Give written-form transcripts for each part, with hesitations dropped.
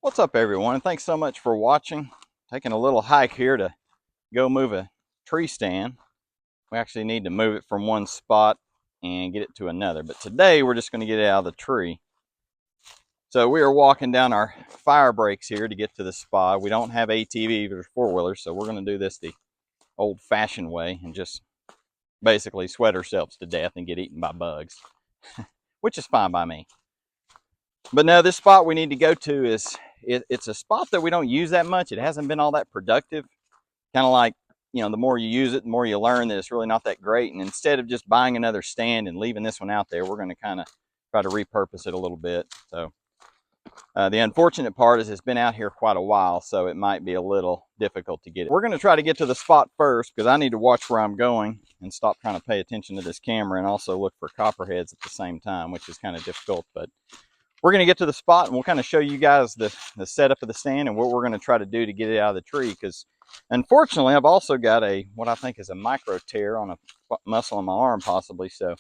What's up, everyone, and thanks so much for watching. Taking a little hike here to go move a tree stand. We actually need to move it from one spot and get it to another, but today we're just going to get it out of the tree. So we are walking down our fire breaks here to get to the spot. We don't have ATVs or four-wheelers, so we're going to do this the old-fashioned way and just basically sweat ourselves to death and get eaten by bugs, which is fine by me. But no, this spot we need to go to is, it's a spot that we don't use that much. It hasn't been all that productive. Kind of like, the more you use it, the more you learn that it's really not that great. And instead of just buying another stand and leaving this one out there, we're going to kind of try to repurpose it a little bit. So the unfortunate part is it's been out here quite a while, so it might be a little difficult to get it. We're going to try to get to the spot first because I need to watch where I'm going and stop trying to pay attention to this camera and also look for copperheads at the same time, which is kind of difficult. But we're going to get to the spot and we'll kind of show you guys the setup of the stand and what we're going to try to do to get it out of the tree, because unfortunately I've also got what I think is a micro tear on a muscle on my arm possibly. So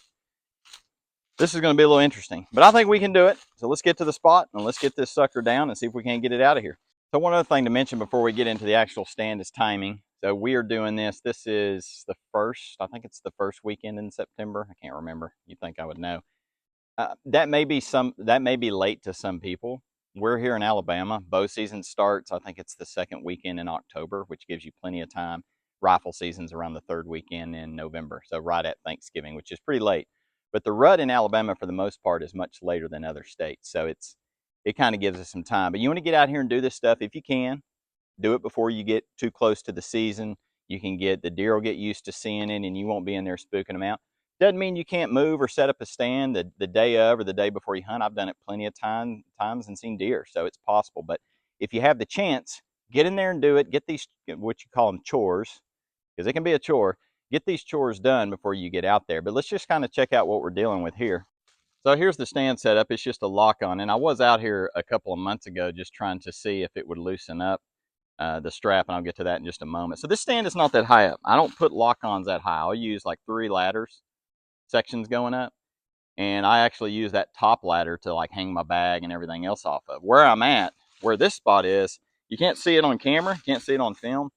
this is going to be a little interesting, but I think we can do it. So let's get to the spot and let's get this sucker down and see if we can't get it out of here. So one other thing to mention before we get into the actual stand is timing. So we are doing this is the first, I think it's the first weekend in September. I can't remember. You'd think I would know. That may be late to some people. We're here in Alabama. Bow season starts, I think it's the second weekend in October, which gives you plenty of time. Rifle season's around the third weekend in November, so right at Thanksgiving, which is pretty late. But the rut in Alabama, for the most part, is much later than other states, so it kind of gives us some time. But you want to get out here and do this stuff if you can. Do it before you get too close to the season. You can get the deer will get used to seeing it, and you won't be in there spooking them out. Doesn't mean you can't move or set up a stand the day of or the day before you hunt. I've done it plenty of times and seen deer, so it's possible. But if you have the chance, get in there and do it. Get these, what you call them, chores, because it can be a chore. Get these chores done before you get out there. But let's just kind of check out what we're dealing with here. So here's the stand setup. It's just a lock-on, and I was out here a couple of months ago just trying to see if it would loosen up the strap, and I'll get to that in just a moment. So this stand is not that high up. I don't put lock-ons that high. I'll use like 3 ladders sections going up, and I actually use that top ladder to like hang my bag and everything else off of. Where I'm at, where this spot is, you can't see it on camera, can't see it on film,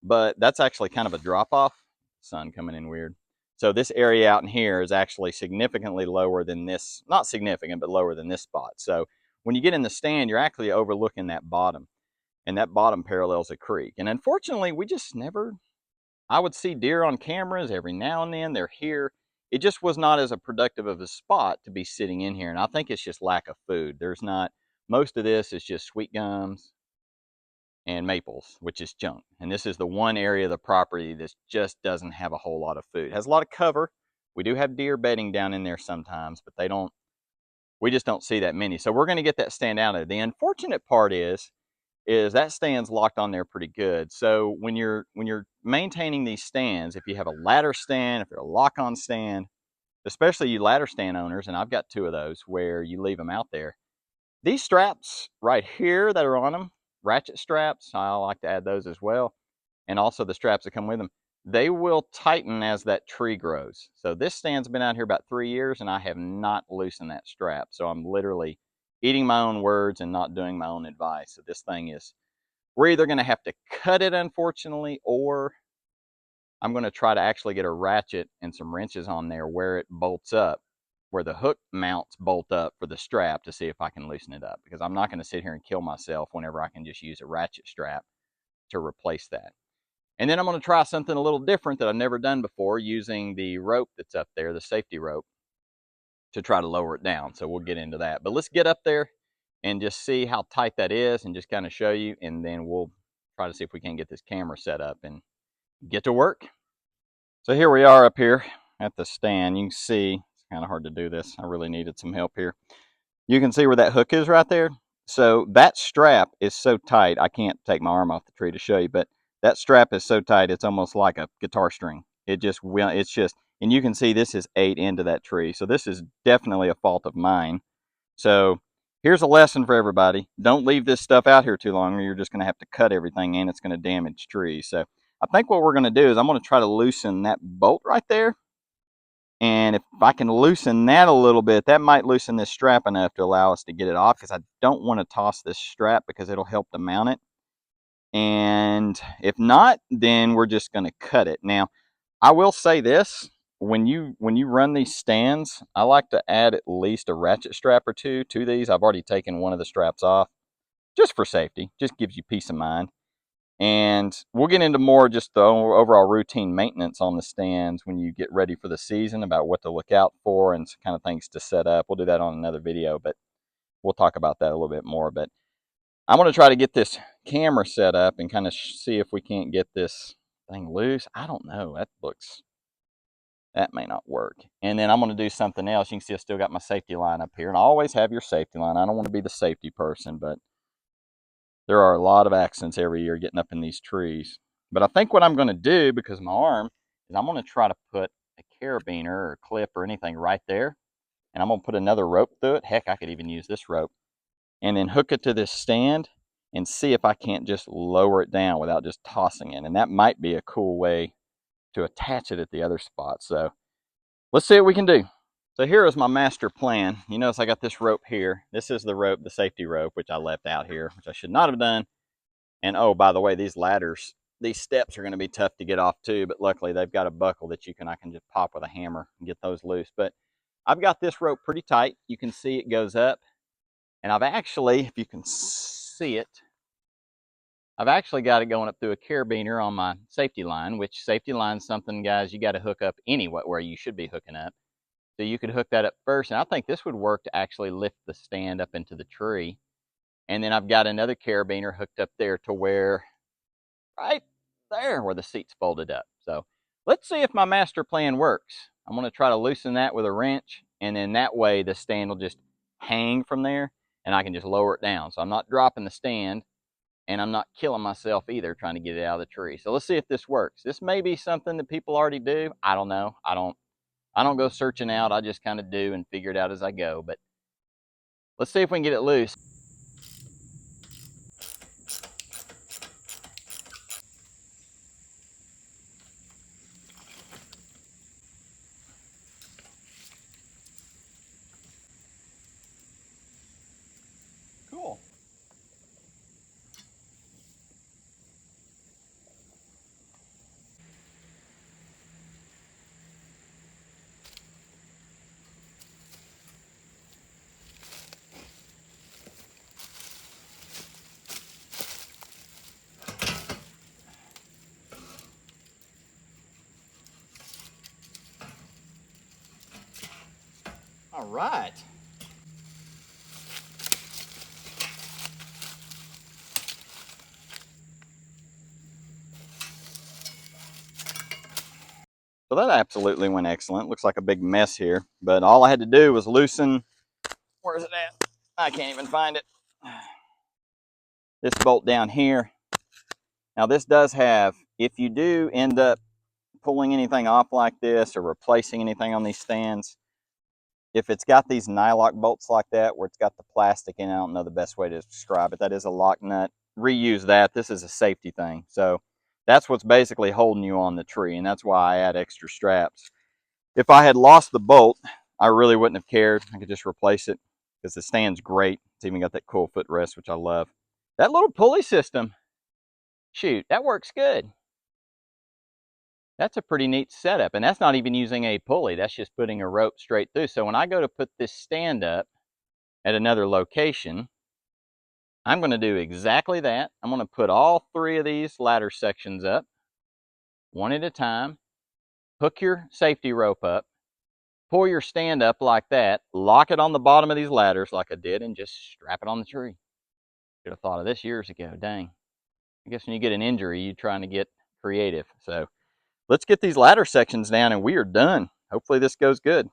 but that's actually kind of a drop off. Sun coming in weird. So this area out in here is actually significantly lower than this, not significant, but lower than this spot. So when you get in the stand, you're actually overlooking that bottom, and that bottom parallels a creek. And unfortunately, we just never, I would see deer on cameras every now and then. They're here. It just was not as a productive of a spot to be sitting in here. And I think it's just lack of food. There's not, most of this is just sweet gums and maples, which is junk. And this is the one area of the property that just doesn't have a whole lot of food. It has a lot of cover. We do have deer bedding down in there sometimes, but we just don't see that many. So we're going to get that stand out of there. The unfortunate part is that stand's locked on there pretty good. So when you're maintaining these stands, if you have a ladder stand, if you're a lock-on stand, especially you ladder stand owners, and I've got 2 of those where you leave them out there, these straps right here that are on them, ratchet straps, I like to add those as well, and also the straps that come with them, they will tighten as that tree grows. So this stand's been out here about 3 years, and I have not loosened that strap. So I'm literally eating my own words and not doing my own advice. So this thing is, we're either going to have to cut it, unfortunately, or I'm going to try to actually get a ratchet and some wrenches on there where it bolts up, where the hook mounts bolt up for the strap, to see if I can loosen it up, because I'm not going to sit here and kill myself whenever I can just use a ratchet strap to replace that. And then I'm going to try something a little different that I've never done before, using the rope that's up there, the safety rope, to try to lower it down. So we'll get into that. But let's get up there and just see how tight that is and just kind of show you. And then we'll try to see if we can get this camera set up and get to work. So here we are up here at the stand. You can see, it's kind of hard to do this. I really needed some help here. You can see where that hook is right there. So that strap is so tight, I can't take my arm off the tree to show you, but that strap is so tight, it's almost like a guitar string. It's just, and you can see this is ate into that tree. So this is definitely a fault of mine. So here's a lesson for everybody. Don't leave this stuff out here too long, or you're just going to have to cut everything and it's going to damage trees. So I think what we're going to do is I'm going to try to loosen that bolt right there. And if I can loosen that a little bit, that might loosen this strap enough to allow us to get it off, because I don't want to toss this strap because it'll help to mount it. And if not, then we're just going to cut it. Now, I will say this, when you run these stands, I like to add at least a ratchet strap or two to these. I've already taken one of the straps off just for safety, just gives you peace of mind. And we'll get into more just the overall routine maintenance on the stands when you get ready for the season, about what to look out for and kind of things to set up. We'll do that on another video, but we'll talk about that a little bit more. But I'm going to try to get this camera set up and kind of see if we can't get this thing loose. I don't know. That may not work. And then I'm going to do something else. You can see I still got my safety line up here. And I always have your safety line. I don't want to be the safety person, but there are a lot of accidents every year getting up in these trees. But I think what I'm going to do, because of my arm, is I'm going to try to put a carabiner or clip or anything right there. And I'm going to put another rope through it. Heck, I could even use this rope. And then hook it to this stand and see if I can't just lower it down without just tossing it. And that might be a cool way to attach it at the other spot. So let's see what we can do. So here is my master plan. You notice I got this rope here. This is the rope, the safety rope, which I left out here, which I should not have done. And oh, by the way, these ladders, these steps are going to be tough to get off too, but luckily they've got a buckle that I can just pop with a hammer and get those loose. But I've got this rope pretty tight. You can see it goes up. And I've actually, if you can see it, I've actually got it going up through a carabiner on my safety line, which safety line is something, guys, you got to hook up anywhere where you should be hooking up. So you could hook that up first. And I think this would work to actually lift the stand up into the tree. And then I've got another carabiner hooked up there to where, right there, where the seat's folded up. So let's see if my master plan works. I'm going to try to loosen that with a wrench. And then that way the stand will just hang from there and I can just lower it down. So I'm not dropping the stand and I'm not killing myself either trying to get it out of the tree. So let's see if this works. This may be something that people already do. I don't know. I don't go searching out. I just kind of do and figure it out as I go. But let's see if we can get it loose. Cool. All right. So that absolutely went excellent. Looks like a big mess here, but all I had to do was loosen, where is it at? I can't even find it. This bolt down here. Now this does have, if you do end up pulling anything off like this or replacing anything on these stands, if it's got these nylock bolts like that, where it's got the plastic in, I don't know the best way to describe it. That is a lock nut. Reuse that. This is a safety thing. So that's what's basically holding you on the tree, and that's why I add extra straps. If I had lost the bolt, I really wouldn't have cared. I could just replace it because the stand's great. It's even got that cool footrest, which I love. That little pulley system, shoot, that works good. That's a pretty neat setup, and that's not even using a pulley. That's just putting a rope straight through. So when I go to put this stand up at another location, I'm going to do exactly that. I'm going to put all three of these ladder sections up, one at a time, hook your safety rope up, pull your stand up like that, lock it on the bottom of these ladders like I did, and just strap it on the tree. Should have thought of this years ago, dang. I guess when you get an injury, you're trying to get creative. So let's get these ladder sections down and we are done. Hopefully this goes good.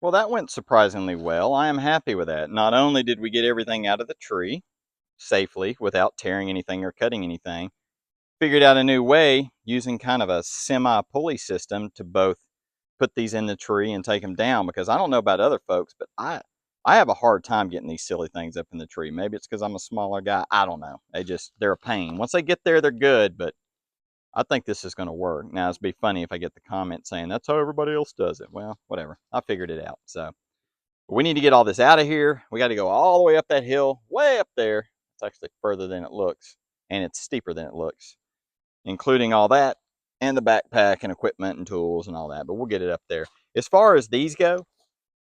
Well, that went surprisingly well. I am happy with that. Not only did we get everything out of the tree safely without tearing anything or cutting anything, figured out a new way using kind of a semi-pulley system to both put these in the tree and take them down, because I don't know about other folks, but I have a hard time getting these silly things up in the tree. Maybe it's because I'm a smaller guy. I don't know. They're a pain. Once they get there, they're good, but I think this is going to work. Now, it'd be funny if I get the comment saying that's how everybody else does it. Well, whatever. I figured it out. So we need to get all this out of here. We got to go all the way up that hill, way up there. It's actually further than it looks, and it's steeper than it looks, including all that and the backpack and equipment and tools and all that. But we'll get it up there. As far as these go,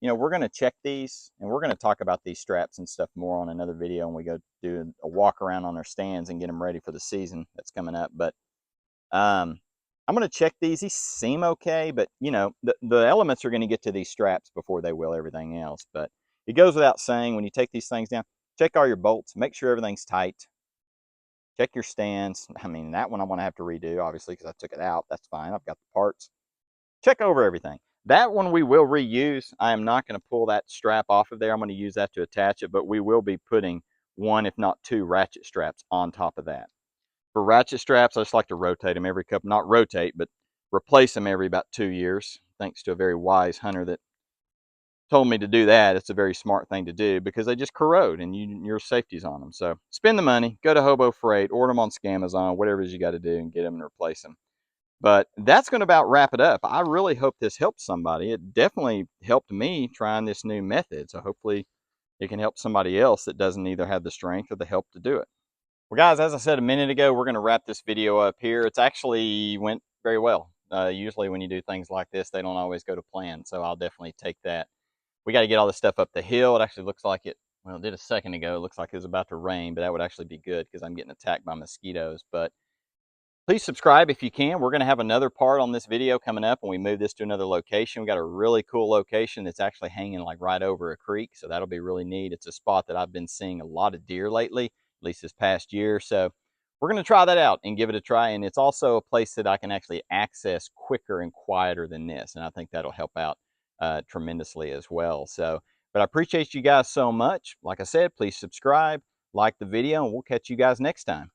we're going to check these, and we're going to talk about these straps and stuff more on another video when we go do a walk around on our stands and get them ready for the season that's coming up. But I'm going to check these. These seem okay, but the elements are going to get to these straps before they will everything else. But it goes without saying, when you take these things down, check all your bolts, make sure everything's tight. Check your stands. I mean, that one I'm going to have to redo, obviously, because I took it out. That's fine. I've got the parts. Check over everything. That one we will reuse. I am not going to pull that strap off of there. I'm going to use that to attach it, but we will be putting one, if not two, ratchet straps on top of that. For ratchet straps, I just like to rotate them every couple, not rotate, but replace them every about 2 years, thanks to a very wise hunter that told me to do that. It's a very smart thing to do because they just corrode and your safety's on them. So spend the money, go to Hobo Freight, order them on Scamazon, whatever it is you got to do, and get them and replace them. But that's going to about wrap it up. I really hope this helped somebody. It definitely helped me trying this new method. So hopefully it can help somebody else that doesn't either have the strength or the help to do it. Well, guys, as I said a minute ago, we're going to wrap this video up here. It's actually went very well. Usually when you do things like this, they don't always go to plan. So I'll definitely take that. We got to get all this stuff up the hill. It actually looks like well, it did a second ago. It looks like it was about to rain, but that would actually be good because I'm getting attacked by mosquitoes. But please subscribe if you can. We're going to have another part on this video coming up when we move this to another location. We got a really cool location that's actually hanging like right over a creek, so that'll be really neat. It's a spot that I've been seeing a lot of deer lately, at least this past year. So we're going to try that out and give it a try. And it's also a place that I can actually access quicker and quieter than this, and I think that'll help out tremendously as well. So, but I appreciate you guys so much. Like I said, please subscribe, like the video, and we'll catch you guys next time.